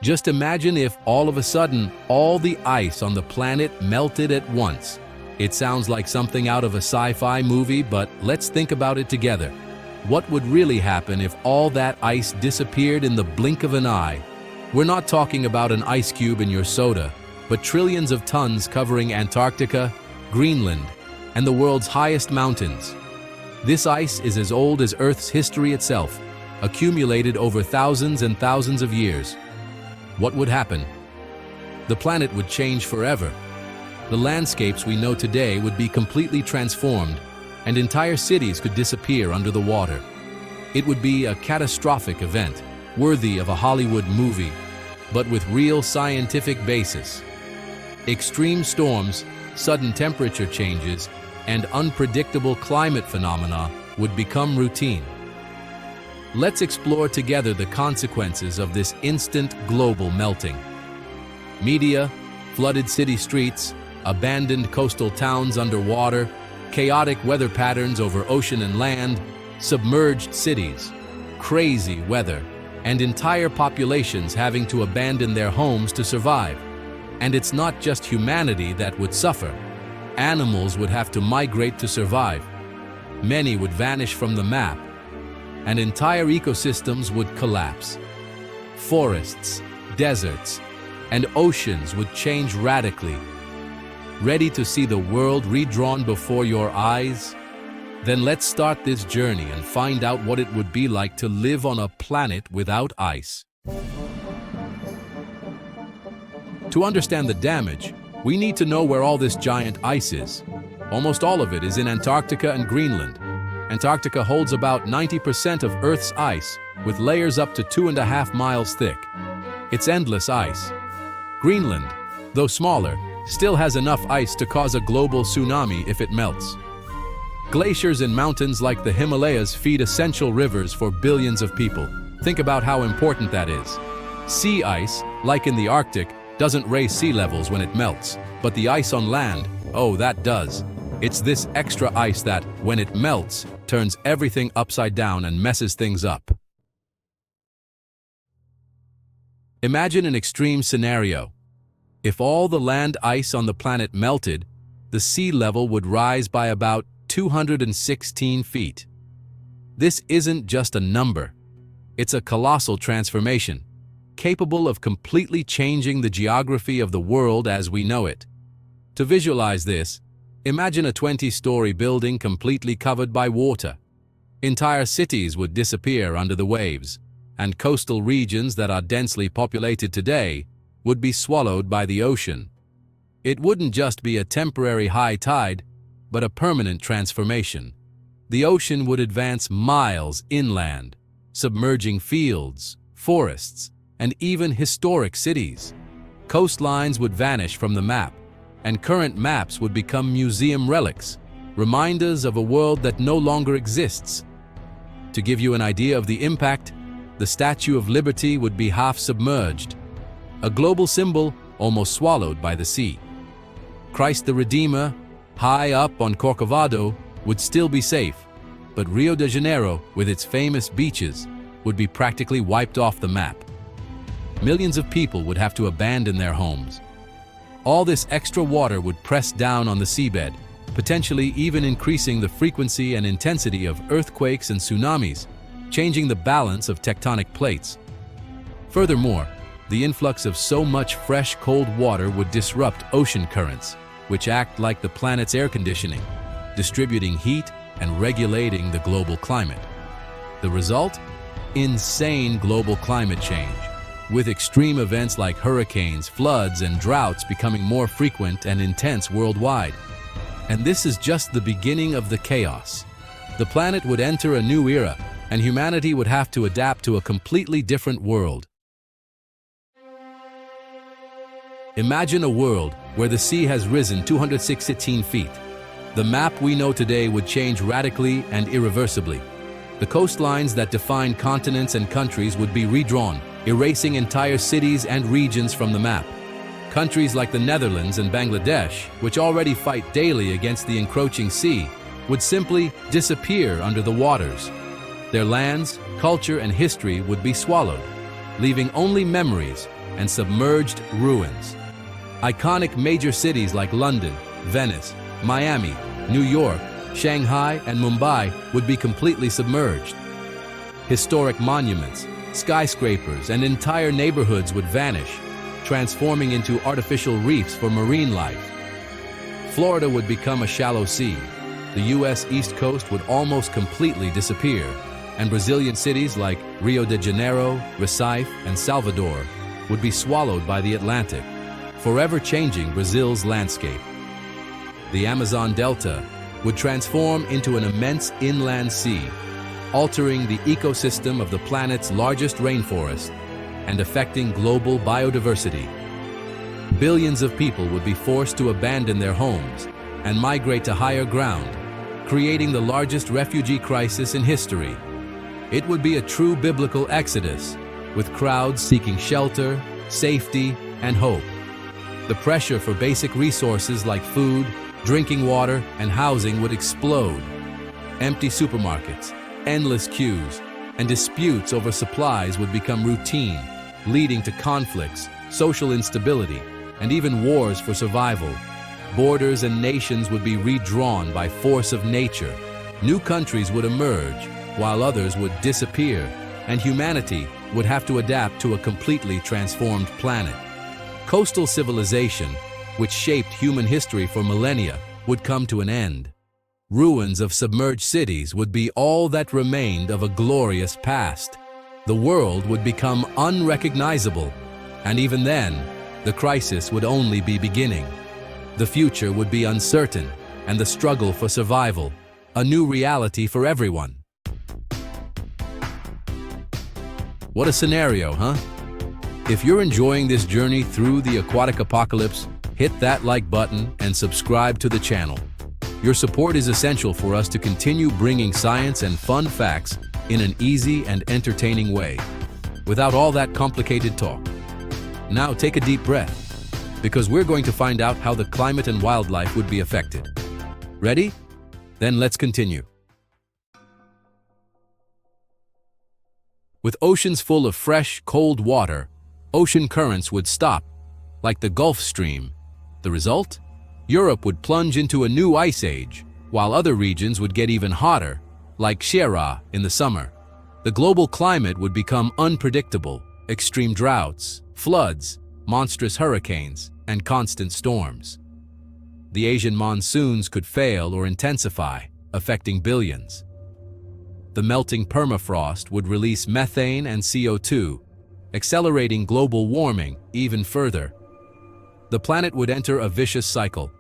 Just imagine if all of a sudden, all the ice on the planet melted at once. It sounds like something out of a sci-fi movie, but let's think about it together. What would really happen if all that ice disappeared in the blink of an eye? We're not talking about an ice cube in your soda, but trillions of tons covering Antarctica, Greenland, and the world's highest mountains. This ice is as old as Earth's history itself, accumulated over thousands and thousands of years. What would happen? The planet would change forever. The landscapes we know today would be completely transformed, and entire cities could disappear under the water. It would be a catastrophic event, worthy of a Hollywood movie, but with real scientific basis. Extreme storms, sudden temperature changes, and unpredictable climate phenomena would become routine. Let's explore together the consequences of this instant global melting. Media, flooded city streets, abandoned coastal towns underwater, chaotic weather patterns over ocean and land, submerged cities, crazy weather, and entire populations having to abandon their homes to survive. And it's not just humanity that would suffer. Animals would have to migrate to survive. Many would vanish from the map, and entire ecosystems would collapse. Forests, deserts, and oceans would change radically. Ready to see the world redrawn before your eyes? Then let's start this journey and find out what it would be like to live on a planet without ice. To understand the damage, we need to know where all this giant ice is. Almost all of it is in Antarctica and Greenland. Antarctica holds about 90% of Earth's ice, with layers up to 2.5 miles thick. It's endless ice. Greenland, though smaller, still has enough ice to cause a global tsunami if it melts. Glaciers and mountains like the Himalayas feed essential rivers for billions of people. Think about how important that is. Sea ice, like in the Arctic, doesn't raise sea levels when it melts, but the ice on land, oh, that does. It's this extra ice that, when it melts, turns everything upside down and messes things up. Imagine an extreme scenario. If all the land ice on the planet melted, the sea level would rise by about 216 feet. This isn't just a number. It's a colossal transformation, capable of completely changing the geography of the world as we know it. To visualize this, imagine a 20-story building completely covered by water. Entire cities would disappear under the waves, and coastal regions that are densely populated today would be swallowed by the ocean. It wouldn't just be a temporary high tide, but a permanent transformation. The ocean would advance miles inland, submerging fields, forests, and even historic cities. Coastlines would vanish from the map, and current maps would become museum relics, reminders of a world that no longer exists. To give you an idea of the impact, the Statue of Liberty would be half submerged, a global symbol almost swallowed by the sea. Christ the Redeemer, high up on Corcovado, would still be safe, but Rio de Janeiro, with its famous beaches, would be practically wiped off the map. Millions of people would have to abandon their homes. All this extra water would press down on the seabed, potentially even increasing the frequency and intensity of earthquakes and tsunamis, changing the balance of tectonic plates. Furthermore, the influx of so much fresh, cold water would disrupt ocean currents, which act like the planet's air conditioning, distributing heat and regulating the global climate. The result? Insane global climate change, with extreme events like hurricanes, floods, and droughts becoming more frequent and intense worldwide. And this is just the beginning of the chaos. The planet would enter a new era, and humanity would have to adapt to a completely different world. Imagine a world where the sea has risen 216 feet. The map we know today would change radically and irreversibly. The coastlines that define continents and countries would be redrawn, erasing entire cities and regions from the map. Countries like the Netherlands and Bangladesh, which already fight daily against the encroaching sea, would simply disappear under the waters. Their lands, culture, and history would be swallowed, leaving only memories, and submerged ruins. Iconic major cities like London, Venice, Miami, New York, Shanghai, and Mumbai would be completely submerged. Historic monuments, skyscrapers, and entire neighborhoods would vanish, transforming into artificial reefs for marine life. Florida would become a shallow sea. The U.S. East Coast would almost completely disappear, and Brazilian cities like Rio de Janeiro, Recife, and Salvador would be swallowed by the Atlantic, forever changing Brazil's landscape. The Amazon Delta would transform into an immense inland sea, altering the ecosystem of the planet's largest rainforest and affecting global biodiversity. Billions of people would be forced to abandon their homes and migrate to higher ground, creating the largest refugee crisis in history. It would be a true biblical exodus, with crowds seeking shelter, safety, and hope. The pressure for basic resources like food, drinking water, and housing would explode. Empty supermarkets, endless queues, and disputes over supplies would become routine, leading to conflicts, social instability, and even wars for survival. Borders and nations would be redrawn by force of nature. New countries would emerge, while others would disappear, and humanity would have to adapt to a completely transformed planet. Coastal civilization, which shaped human history for millennia, would come to an end. Ruins of submerged cities would be all that remained of a glorious past. The world would become unrecognizable, and even then, the crisis would only be beginning. The future would be uncertain, and the struggle for survival, a new reality for everyone. What a scenario, huh? If you're enjoying this journey through the aquatic apocalypse, hit that like button and subscribe to the channel. Your support is essential for us to continue bringing science and fun facts in an easy and entertaining way, without all that complicated talk. Now take a deep breath, because we're going to find out how the climate and wildlife would be affected. Ready? Then let's continue. With oceans full of fresh, cold water, ocean currents would stop, like the Gulf Stream. The result? Europe would plunge into a new ice age, while other regions would get even hotter, like Sierra in the summer. The global climate would become unpredictable, extreme droughts, floods, monstrous hurricanes, and constant storms. The Asian monsoons could fail or intensify, affecting billions. The melting permafrost would release methane and CO2, accelerating global warming even further. The planet would enter a vicious cycle.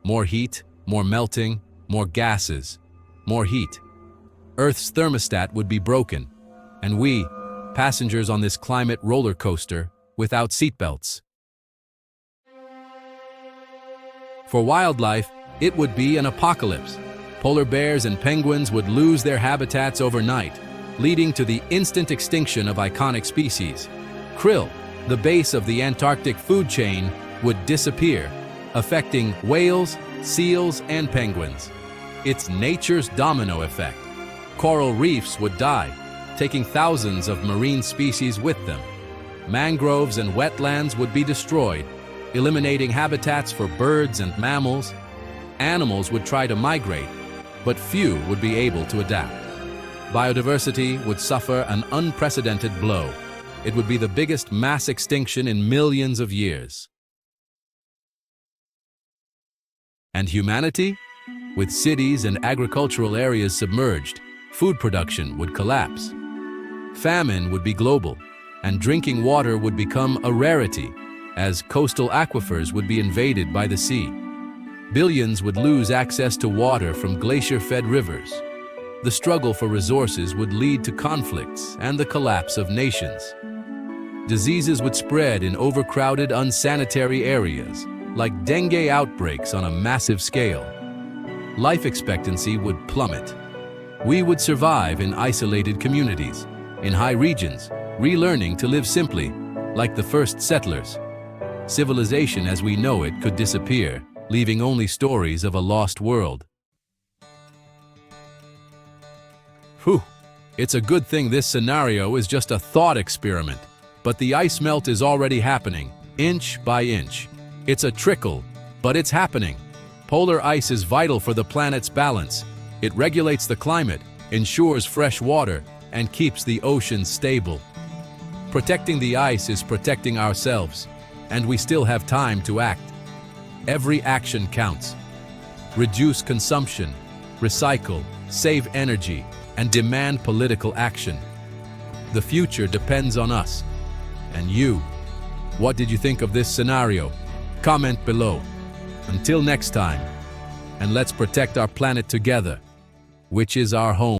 More heat, more melting, more gases, more heat. Earth's thermostat would be broken, and we, passengers on this climate roller coaster, without seatbelts. For wildlife, it would be an apocalypse. Polar bears and penguins would lose their habitats overnight, leading to the instant extinction of iconic species. Krill, the base of the Antarctic food chain, would disappear, affecting whales, seals, and penguins. It's nature's domino effect. Coral reefs would die, taking thousands of marine species with them. Mangroves and wetlands would be destroyed, eliminating habitats for birds and mammals. Animals would try to migrate, but few would be able to adapt. Biodiversity would suffer an unprecedented blow. It would be the biggest mass extinction in millions of years. And humanity? With cities and agricultural areas submerged, food production would collapse. Famine would be global, and drinking water would become a rarity, as coastal aquifers would be invaded by the sea. Billions would lose access to water from glacier-fed rivers. The struggle for resources would lead to conflicts and the collapse of nations. Diseases would spread in overcrowded, unsanitary areas, like dengue outbreaks on a massive scale. Life expectancy would plummet. We would survive in isolated communities, in high regions, relearning to live simply, like the first settlers. Civilization as we know it could disappear, leaving only stories of a lost world. Whew, it's a good thing this scenario is just a thought experiment. But the ice melt is already happening, inch by inch. It's a trickle, but it's happening. Polar ice is vital for the planet's balance. It regulates the climate, ensures fresh water, and keeps the oceans stable. Protecting the ice is protecting ourselves, and we still have time to act. Every action counts. Reduce consumption, recycle, save energy, and demand political action. The future depends on us. And you, what did you think of this scenario? Comment below. Until next time, and let's protect our planet together, which is our home.